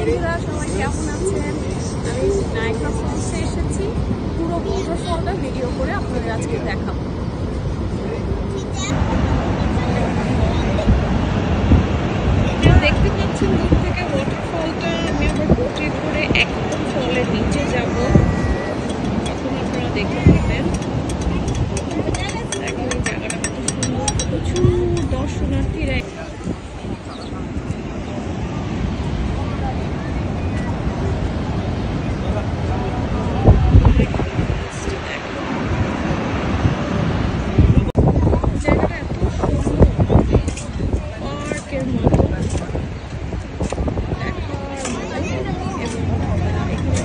বন্ধুরা সবাই কেমন আছেন? আমি নায়গ্রা ফলসে এসেছি, পুরো ওয়াটারফলটা ভিডিও করে আপনাদের আজকে দেখাবো। দেখতে পাচ্ছেন দূর থেকে ওয়াটারফলটা। আমি আবার বোটে করে একদম ফলের নিচে যাব, তখন আপনারা দেখতে পাবেন। দেখেন এই জায়গাটা কত সুন্দর, প্রচুর দর্শনার্থীরা।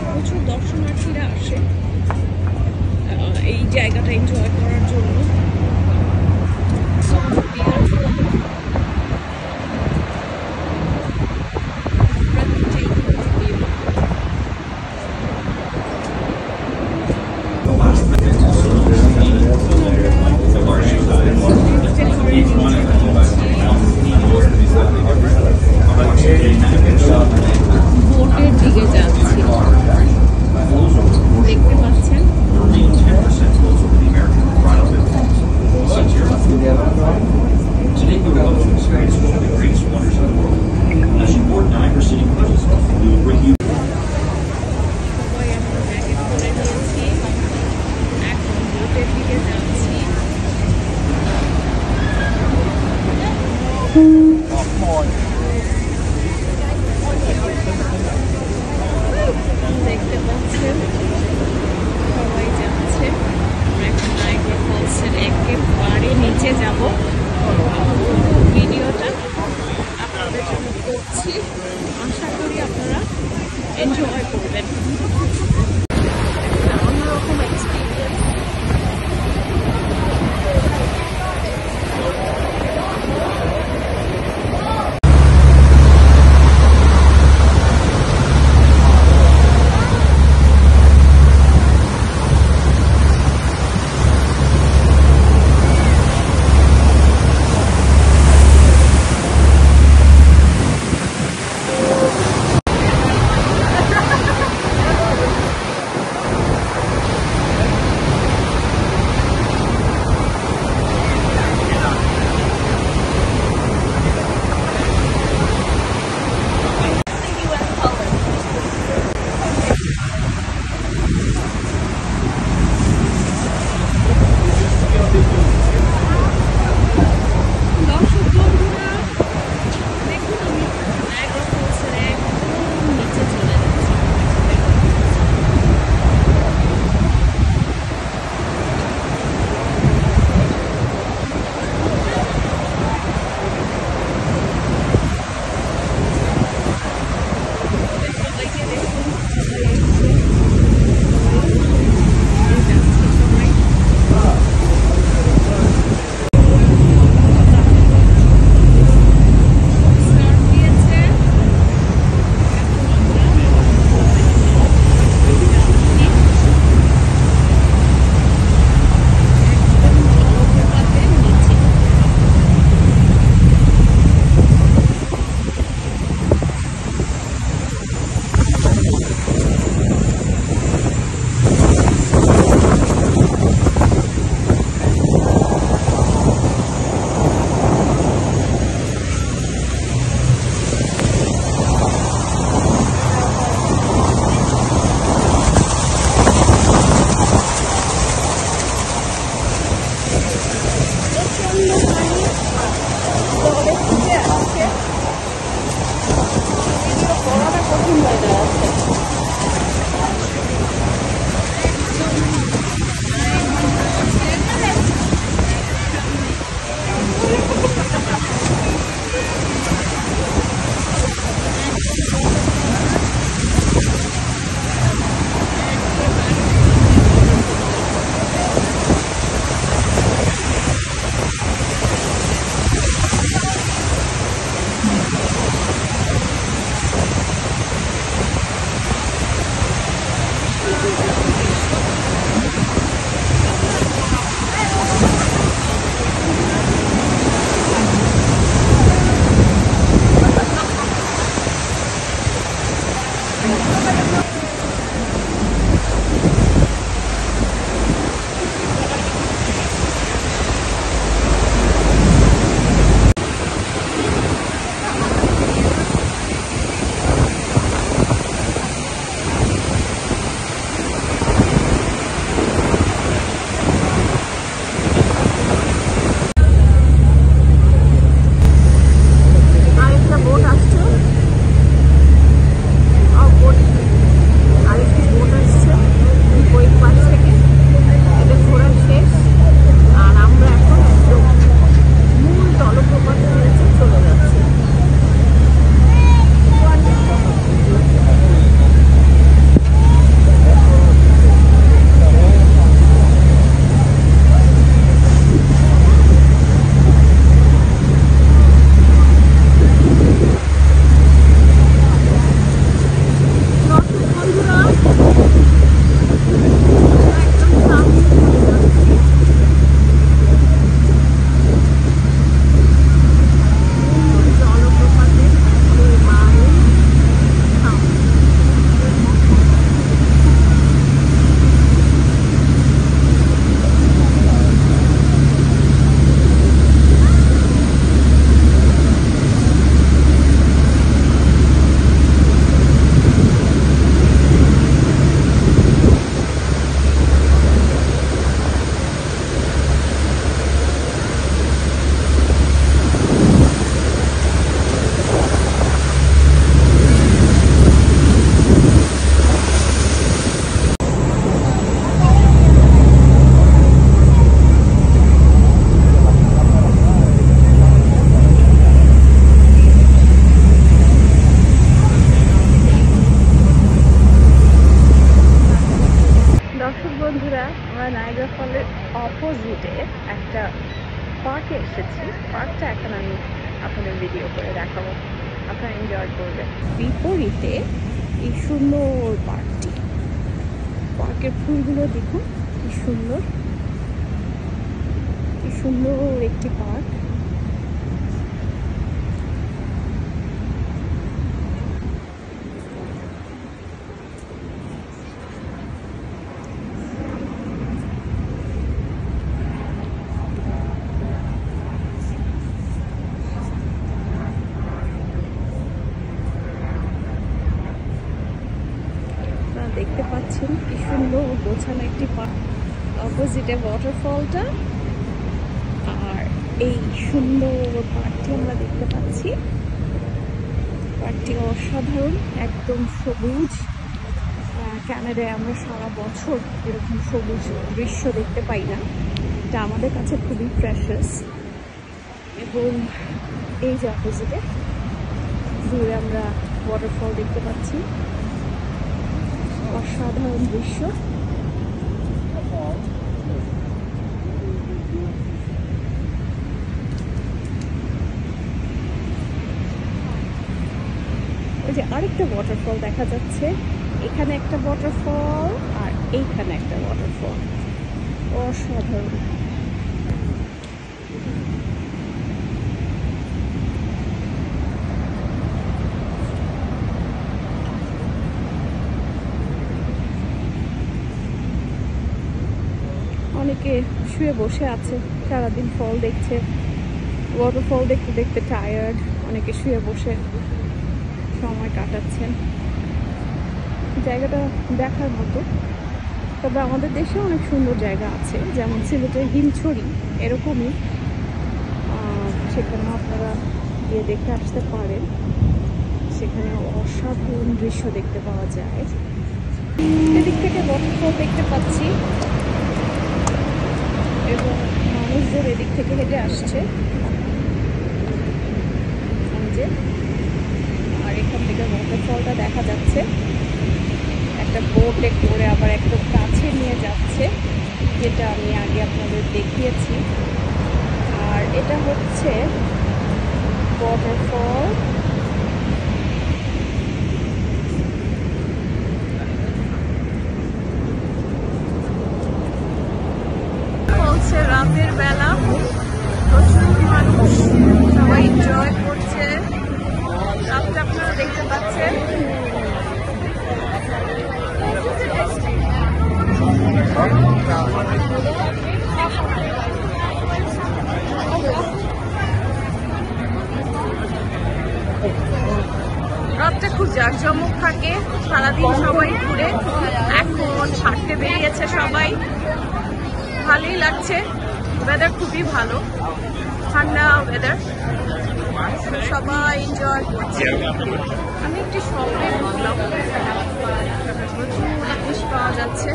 প্রচুর দর্শনার্থীরা আসে এই জায়গাটা এনজয় করার জন্য। বোটের দিকে যাচ্ছি, দেখতে পাচ্ছেন। Today we will go to experience one of the greatest wonders of the world. As you board Niagara City Cruises, we will bring you. এখন বোটের দিকে যাচ্ছি। দেখতে পাচ্ছেন সবাই যাচ্ছে। আমরা এখন নায়াগ্রা ফলসের একেবারে নিচে যাব। ভিডিওটা আপনাদের জন্য করছি, আশা করি আপনারা এনজয় করবেন। অন্যরকম এক্সপিরিয়েন্স। এসেছি। পার্কটা এখন আমি আপনাদের ভিডিও করে দেখাবো, আপনারা এনজয় করবেন। বিপরীতে এই সুন্দর পার্কটি, পার্কের ফুলগুলো দেখুন কি সুন্দর, কি সুন্দর একটি পার্ক। দেখতে পাচ্ছেন কি সুন্দর গোছানো একটি পার্ক, অপোজিটে ওয়াটারফলটা, আর এই সুন্দর পার্কটি আমরা দেখতে পাচ্ছি। পার্কটি অসাধারণ, একদম সবুজ। কানাডায় আমরা সারা বছর এরকম সবুজ দৃশ্য দেখতে পাই না, এটা আমাদের কাছে খুবই প্রেশাস। এবং এই যে অপোজিটে দূরে আমরা ওয়াটারফল দেখতে পাচ্ছি, অসাধারণ দৃশ্য। ওই যে আরেকটা ওয়াটারফল দেখা যাচ্ছে, এখানে একটা ওয়াটারফল আর এইখানে একটা ওয়াটারফল, অসাধারণ। অনেকে শুয়ে বসে আছে, সারাদিন ফল দেখছে, ওয়াটারফল দেখতে দেখতে টায়ার্ড, অনেকে শুয়ে বসে সময় কাটাচ্ছেন। জায়গাটা দেখার মতো। তবে আমাদের দেশে অনেক সুন্দর জায়গা আছে, যেমন সিলেটের হিমছড়ি, এরকমই, সেখানে আপনারা গিয়ে দেখে আসতে পারেন। সেখানে অসাধারণ দৃশ্য দেখতে পাওয়া যায়। এদিক থেকে ওয়াটারফল দেখতে পাচ্ছি এবং মানুষদের এদিক থেকে হেঁটে আসছে, আর এখান থেকে ওয়াটারফলটা দেখা যাচ্ছে। একটা বোটে করে আবার একদম কাছে নিয়ে যাচ্ছে, যেটা আমি আগে আপনাদের দেখিয়েছি। আর এটা হচ্ছে ওয়াটারফল। বলছে রাতের বেলা, প্রচুর মানুষ, সবাই এনজয় করছে। রাতটা আপনারা দেখতে পাচ্ছেন। রাতটা খুব জাঁকজমক থাকে, সারাদিন সবাই ঘুরে। এখন হাঁটতে বেরিয়েছে সবাই, ভালোই লাগছে। ওয়েদার খুবই ভালো, ঠান্ডা ওয়েদার, সবাই এনজয় করছে। আমি একটি শপে ঢুকলাম, প্রচুর জিনিস পাওয়া যাচ্ছে,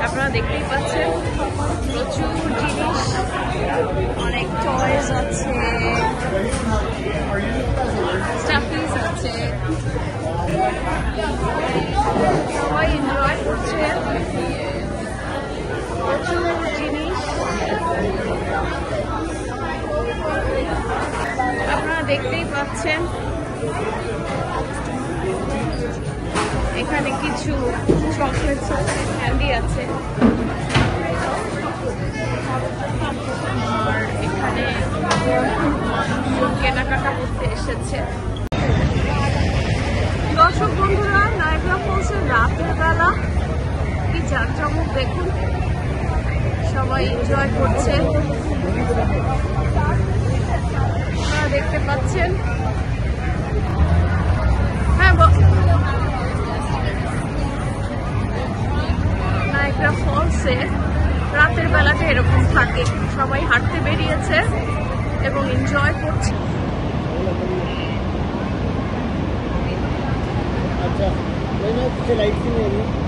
আপনারা দেখতেই পাচ্ছেন। প্রচুর জিনিস, অনেক টয়েস আছে, স্টাফিজ আছে, সবাই এনজয় করছে। প্রচুর জিনিস আপনারা দেখতেই পাচ্ছেন। এখানে কিছু চকলেট ক্যান্ডি আছে, আর এখানে কেনাকাটা করতে এসেছে। দর্শক বন্ধুরা, নায়াগ্রা ফলসের রাতের বেলা কি জাঁকজমক দেখুন, সবাই এনজয় করছে, আপনারা দেখতে পাচ্ছেন। হ্যাঁ, নায়াগ্রা ফলসে রাতের বেলাটা এরকম থাকে, সবাই হাঁটতে বেরিয়েছে এবং এনজয় করছে। अच्छा, मैंने लाइट की नहीं